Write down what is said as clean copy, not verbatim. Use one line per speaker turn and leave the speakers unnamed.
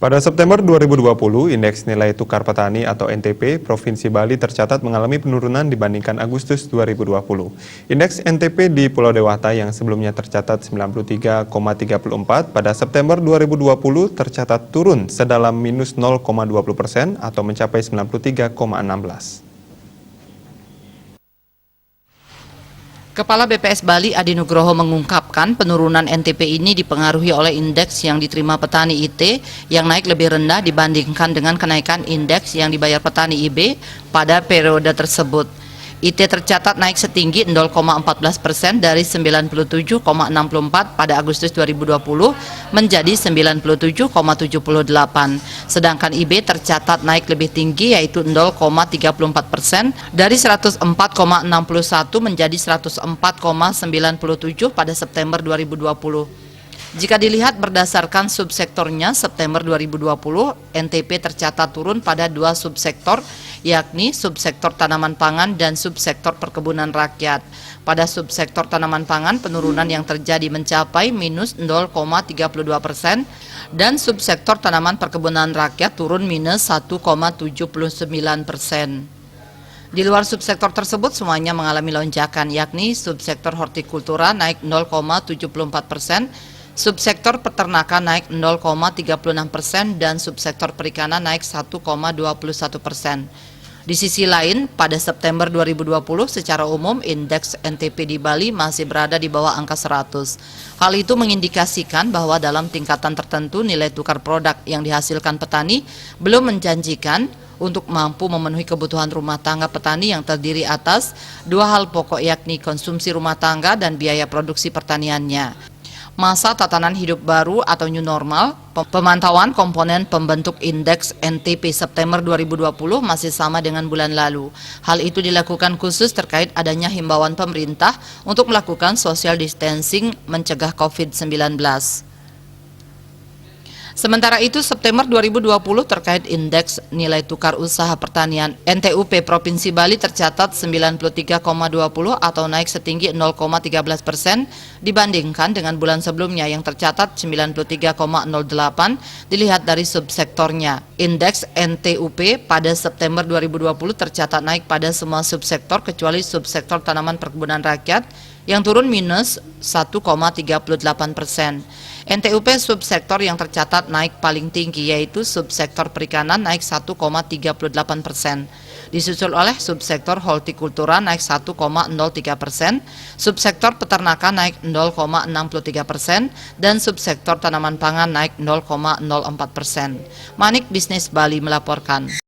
Pada September 2020, Indeks Nilai Tukar Petani atau NTP Provinsi Bali tercatat mengalami penurunan dibandingkan Agustus 2020. Indeks NTP di Pulau Dewata yang sebelumnya tercatat 93,34 pada September 2020 tercatat turun sedalam minus 0,20% atau mencapai 93,16.
Kepala BPS Bali Adi Nugroho mengungkapkan penurunan NTP ini dipengaruhi oleh indeks yang diterima petani IT yang naik lebih rendah dibandingkan dengan kenaikan indeks yang dibayar petani IB pada periode tersebut. IT tercatat naik setinggi 0,14% dari 97,64 pada Agustus 2020 menjadi 97,78. Sedangkan IB tercatat naik lebih tinggi yaitu 0,34% dari 104,61 menjadi 104,97 pada September 2020. Jika dilihat berdasarkan subsektornya, September 2020, NTP tercatat turun pada dua subsektor, yakni subsektor tanaman pangan dan subsektor perkebunan rakyat. Pada subsektor tanaman pangan, penurunan yang terjadi mencapai minus 0,32% dan subsektor tanaman perkebunan rakyat turun minus 1,79%. Di luar subsektor tersebut semuanya mengalami lonjakan, yakni subsektor hortikultura naik 0,74%, subsektor peternakan naik 0,36% dan subsektor perikanan naik 1,21%. Di sisi lain, pada September 2020 secara umum indeks NTP di Bali masih berada di bawah angka 100. Hal itu mengindikasikan bahwa dalam tingkatan tertentu nilai tukar produk yang dihasilkan petani belum menjanjikan untuk mampu memenuhi kebutuhan rumah tangga petani yang terdiri atas dua hal pokok, yakni konsumsi rumah tangga dan biaya produksi pertaniannya. Masa tatanan hidup baru atau new normal, pemantauan komponen pembentuk indeks NTP September 2020 masih sama dengan bulan lalu. Hal itu dilakukan khusus terkait adanya himbauan pemerintah untuk melakukan social distancing mencegah COVID-19. Sementara itu, September 2020 terkait indeks nilai tukar usaha pertanian NTUP Provinsi Bali tercatat 93,20 atau naik setinggi 0,13% dibandingkan dengan bulan sebelumnya yang tercatat 93,08 dilihat dari subsektornya. Indeks NTUP pada September 2020 tercatat naik pada semua subsektor kecuali subsektor tanaman perkebunan rakyat yang turun minus 1,38%. NTUP subsektor yang tercatat naik paling tinggi yaitu subsektor perikanan naik 1,38%. Disusul oleh subsektor hortikultura naik 1,03%, subsektor peternakan naik 0,63%, dan subsektor tanaman pangan naik 0,04%. Manik Bisnis Bali melaporkan.